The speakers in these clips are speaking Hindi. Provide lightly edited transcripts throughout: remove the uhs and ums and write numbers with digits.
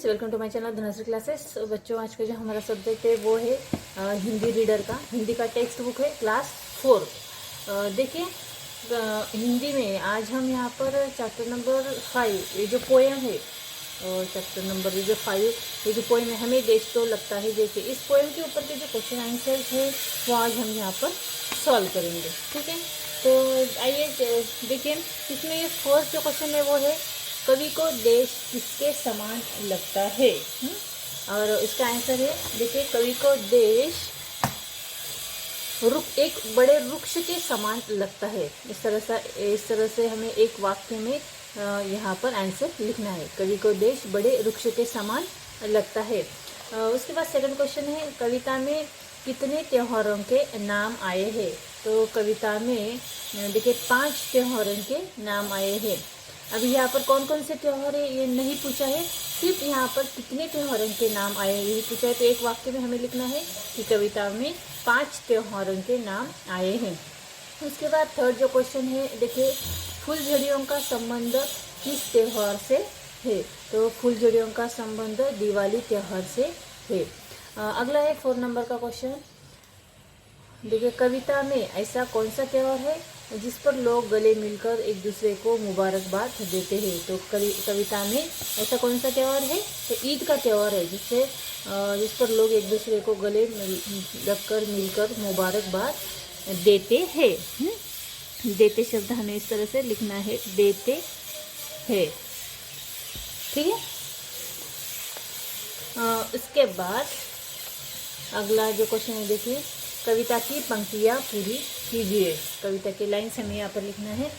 Friends, welcome to my channel Dhanashree classes. बच्चों, आज का जो हमारा सब्जेक्ट है वो है हिंदी रीडर का। हिंदी का टेक्स्ट बुक है क्लास 4। देखिए, हिंदी में आज हम यहाँ पर चैप्टर नंबर 5, ये जो पोएम है, चैप्टर नंबर जो 5, ये जो पोएम है, हमें देश तो लगता है। देखिए, इस पोएम के ऊपर के जो क्वेश्चन आंसर है वो आज हम यहाँ पर सॉल्व करेंगे। ठीक है, तो आइए देखिए, इसमें ये फर्स्ट जो क्वेश्चन है वो है, कवि को देश किसके समान लगता है। और इसका आंसर है, देखिए, कवि को देश एक बड़े वृक्ष के समान लगता है। इस तरह से हमें एक वाक्य में यहाँ पर आंसर लिखना है। कवि को देश बड़े वृक्ष के समान लगता है। उसके बाद सेकंड क्वेश्चन है, कविता में कितने त्योहारों के नाम आए हैं। तो कविता में देखिए 5 त्योहारों के नाम आए हैं। अभी यहाँ पर कौन कौन से त्योहार है ये नहीं पूछा है, सिर्फ यहाँ पर कितने त्योहारों के नाम आए यही पूछा है। तो एक वाक्य में हमें लिखना है कि कविता में 5 त्योहारों के नाम आए हैं। उसके बाद थर्ड जो क्वेश्चन है, देखिए, फूलझड़ियों का संबंध किस त्योहार से है। तो फूलझड़ियों का संबंध दिवाली त्योहार से है। अगला है 4 नंबर का क्वेश्चन। देखिए, कविता में ऐसा कौन सा त्योहार है जिस पर लोग गले मिलकर एक दूसरे को मुबारकबाद देते हैं। तो कविता में ऐसा कौन सा त्योहार है, तो ईद का त्योहार है जिस पर लोग एक दूसरे को गले लगकर मिलकर मुबारकबाद देते हैं। देते शब्द हमें इस तरह से लिखना है, देते हैं। ठीक है, इसके बाद अगला जो क्वेश्चन है, देखिए, कविता की पंक्तियाँ पूरी कीजिए। कविता के लाइन्स हमें यहाँ पर लिखना है।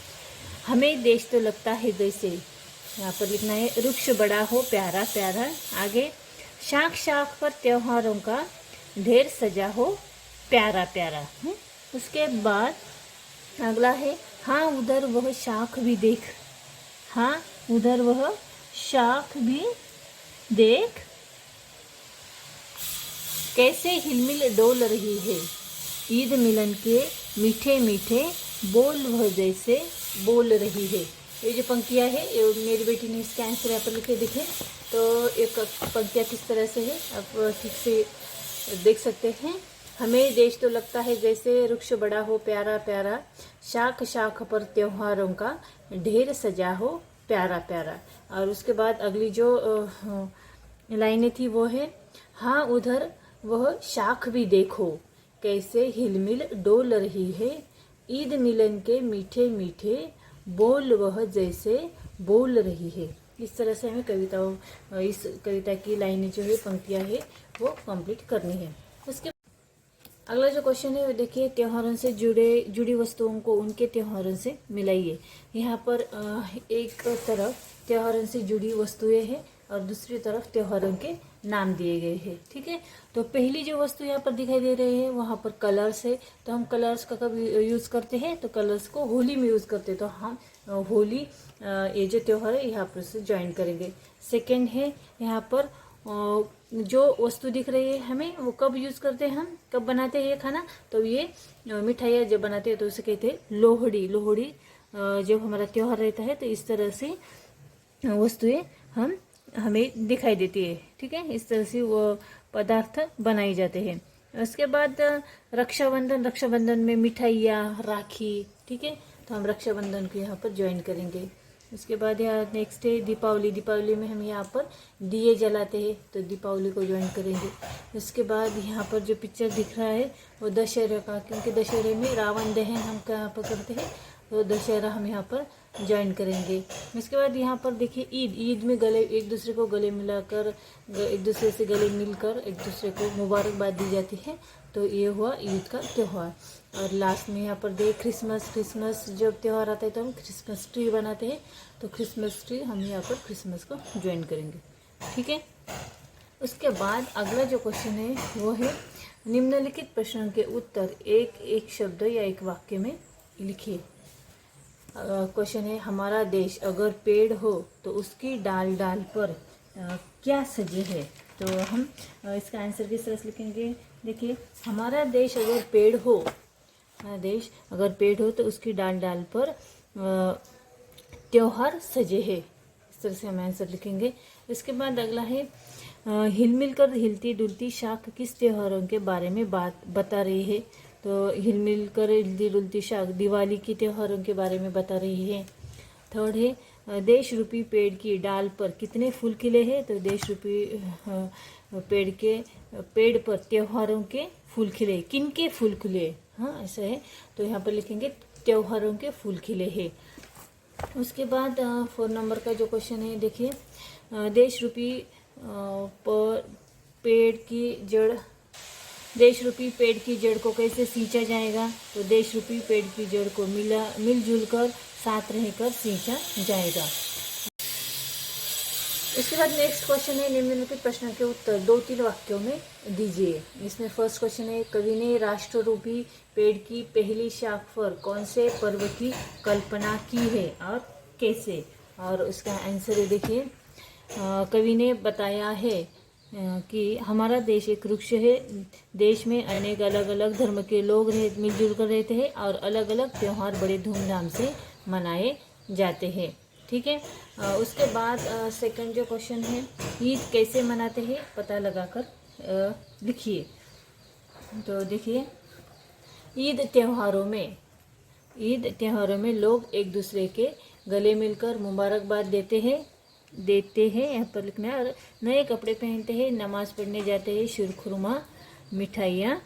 हमें देश तो लगता है जैसे, यहाँ पर लिखना है, वृक्ष बड़ा हो प्यारा प्यारा। आगे, शाख शाख पर त्योहारों का ढेर सजा हो प्यारा प्यारा। उसके बाद अगला है, हाँ उधर वह शाख भी देख। हाँ उधर वह शाख भी देख, कैसे हिलमिल डोल रही है। ईद मिलन के मीठे मीठे बोल वह जैसे बोल रही है। ये जो पंक्तियाँ है, ये मेरी बेटी ने इसके आंसर यहाँ पर लिखे दिखे। तो एक पंक्तियाँ किस तरह से है आप ठीक से देख सकते हैं। हमें देश तो लगता है जैसे, वृक्ष बड़ा हो प्यारा प्यारा, शाख शाख पर त्योहारों का ढेर सजा हो प्यारा प्यारा। और उसके बाद अगली जो लाइनें थी वो है, हाँ उधर वह शाख भी देखो, कैसे हिलमिल डोल रही है। ईद मिलन के मीठे मीठे बोल वह जैसे बोल रही है। इस तरह से हमें इस कविता की लाइनें जो है, पंक्तियाँ है, वो कंप्लीट करनी है। उसके अगला जो क्वेश्चन है वो देखिए, त्योहारों से जुड़ी वस्तुओं को उनके त्योहारों से मिलाइए। यहाँ पर एक तरफ त्योहारों से जुड़ी वस्तुएं हैं और दूसरी तरफ त्योहारों के नाम दिए गए हैं। ठीक है, तो पहली जो वस्तु यहाँ पर दिखाई दे रही है वहाँ पर कलर्स है। तो हम कलर्स का कब यूज़ करते हैं, तो कलर्स को होली में यूज़ करते हैं। तो हम होली ये जो त्यौहार है यहाँ पर से ज्वाइन करेंगे। सेकेंड है, यहाँ पर जो वस्तु दिख रही है हमें, वो कब यूज़ करते हैं, हम कब बनाते हैं ये खाना, तो ये मिठाइयाँ जब बनाते हैं तो उसे कहते हैं लोहड़ी। लोहड़ी जब हमारा त्यौहार रहता है तो इस तरह से वस्तुएं हमें दिखाई देती है। ठीक है, इस तरह से वो पदार्थ बनाए जाते हैं। उसके बाद रक्षाबंधन में मिठाइयाँ, राखी। ठीक है, तो हम रक्षाबंधन को यहाँ पर ज्वाइन करेंगे। उसके बाद यहाँ नेक्स्ट है दीपावली। दीपावली में हम यहाँ पर दिए जलाते हैं, तो दीपावली को ज्वाइन करेंगे। उसके बाद यहाँ पर जो पिक्चर दिख रहा है वो दशहरा का, क्योंकि दशहरे में रावण दहन हम यहाँ पर करते हैं, तो दशहरा हम यहाँ पर ज्वाइन करेंगे। उसके बाद यहाँ पर देखिए, ईद में एक दूसरे को गले मिलाकर, एक दूसरे से गले मिलकर एक दूसरे को मुबारकबाद दी जाती है। तो ये हुआ ईद का त्यौहार। और लास्ट में यहाँ पर क्रिसमस जब त्यौहार आता है तो हम क्रिसमस ट्री बनाते हैं, तो क्रिसमस ट्री हम यहाँ पर क्रिसमस को ज्वाइन करेंगे। ठीक है, उसके बाद अगला जो क्वेश्चन है वो है, निम्नलिखित प्रश्न के उत्तर एक एक शब्द या एक वाक्य में लिखिए। क्वेश्चन है, हमारा देश अगर पेड़ हो तो उसकी डाल डाल पर क्या सजे है। तो हम इसका आंसर किस तरह से लिखेंगे। देखिए, हमारा देश अगर पेड़ हो, हमारा देश अगर पेड़ हो तो उसकी डाल डाल पर त्योहार सजे है। इस तरह से हम आंसर लिखेंगे। इसके बाद अगला है हिल मिल कर हिलती डुलती शाख किस त्योहारों के बारे में बात बता रही है। तो हिल मिल कर हिलती डुलती शाख दिवाली के त्योहारों के बारे में बता रही है। थर्ड है देश रूपी पेड़ की डाल पर कितने फूल खिले हैं। तो देश रूपी पेड़ पर त्योहारों के फूल खिले, किन के फूल खिले, हाँ ऐसा है। तो यहाँ पर लिखेंगे त्योहारों के फूल खिले हैं। उसके बाद 4 नंबर का जो क्वेश्चन है देखिए, देश रूपी पेड़ की जड़ को कैसे सींचा जाएगा। तो देश रूपी पेड़ की जड़ को मिलजुल कर साथ रहकर सींचा जाएगा। इसके बाद नेक्स्ट क्वेश्चन है निम्नलिखित प्रश्न के उत्तर 2-3 वाक्यों में दीजिए। इसमें फर्स्ट क्वेश्चन है कवि ने राष्ट्र रूपी पेड़ की पहली शाख पर कौन से पर्व की कल्पना की है और कैसे। और उसका आंसर है देखिए, कवि ने बताया है कि हमारा देश एक वृक्ष है, देश में अनेक अलग अलग धर्म के लोग मिलजुल कर रहते हैं और अलग अलग त्यौहार बड़े धूमधाम से मनाए जाते हैं। ठीक है। उसके बाद सेकंड जो क्वेश्चन है, ईद कैसे मनाते हैं पता लगाकर लिखिए। तो देखिए, ईद त्योहारों में लोग एक दूसरे के गले मिलकर मुबारकबाद देते हैं यहाँ पर लिखना है, और नए कपड़े पहनते हैं, नमाज पढ़ने जाते हैं, शीरखुरमा मिठाइयाँ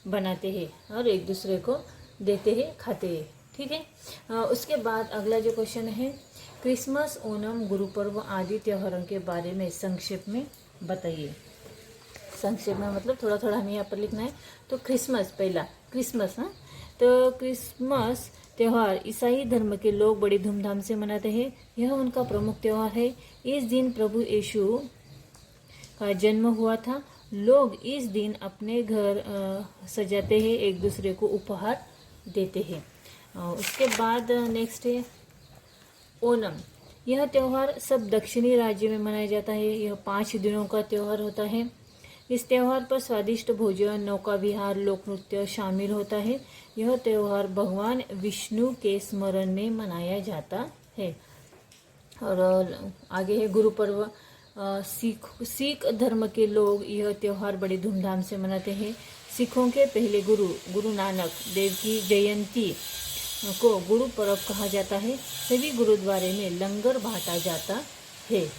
बनाते हैं और एक दूसरे को देते हैं, खाते हैं। ठीक है। उसके बाद अगला जो क्वेश्चन है, क्रिसमस, ओणम, गुरु पर्व आदि त्योहारों के बारे में संक्षेप में बताइए। संक्षेप में मतलब थोड़ा थोड़ा हमें यहाँ पर लिखना है। तो क्रिसमस, पहला क्रिसमस, हाँ, तो क्रिसमस त्यौहार ईसाई धर्म के लोग बड़ी धूमधाम से मनाते हैं। यह उनका प्रमुख त्यौहार है। इस दिन प्रभु यीशु का जन्म हुआ था। लोग इस दिन अपने घर सजाते हैं, एक दूसरे को उपहार देते हैं। उसके बाद नेक्स्ट है ओणम। यह त्यौहार सब दक्षिणी राज्य में मनाया जाता है। यह 5 दिनों का त्यौहार होता है। इस त्यौहार पर स्वादिष्ट भोजन, नौका विहार, लोक नृत्य शामिल होता है। यह त्यौहार भगवान विष्णु के स्मरण में मनाया जाता है। और आगे है गुरु पर्व। सिख धर्म के लोग यह त्यौहार बड़े धूमधाम से मनाते हैं। सिखों के पहले गुरु नानक देव की जयंती को गुरु पर्व कहा जाता है। सभी गुरुद्वारे में लंगर बांटा जाता है।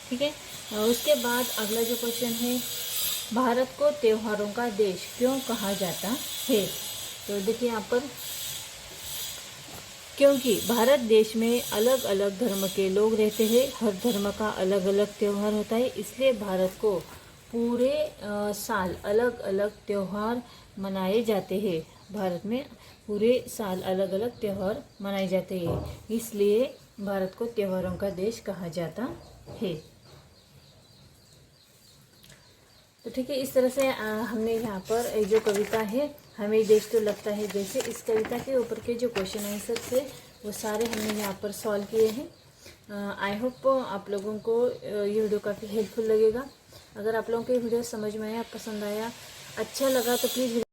ठीक है। उसके बाद अगला जो क्वेश्चन है, भारत को त्योहारों का देश क्यों कहा जाता है। तो देखिए यहाँ पर, क्योंकि भारत देश में अलग अलग धर्म के लोग रहते हैं, हर धर्म का अलग अलग त्यौहार होता है, इसलिए भारत को पूरे साल अलग अलग त्यौहार मनाए जाते हैं। भारत में पूरे साल अलग अलग त्यौहार मनाए जाते हैं, इसलिए भारत को त्योहारों का देश कहा जाता है। तो ठीक है, इस तरह से हमने यहाँ पर जो कविता है हमें देश तो लगता है जैसे, इस कविता के ऊपर के जो क्वेश्चन आंसर थे वो सारे हमने यहाँ पर सॉल्व किए हैं। आई होप आप लोगों को ये वीडियो काफ़ी हेल्पफुल लगेगा। अगर आप लोगों को ये वीडियो समझ में आया, पसंद आया, अच्छा लगा तो प्लीज़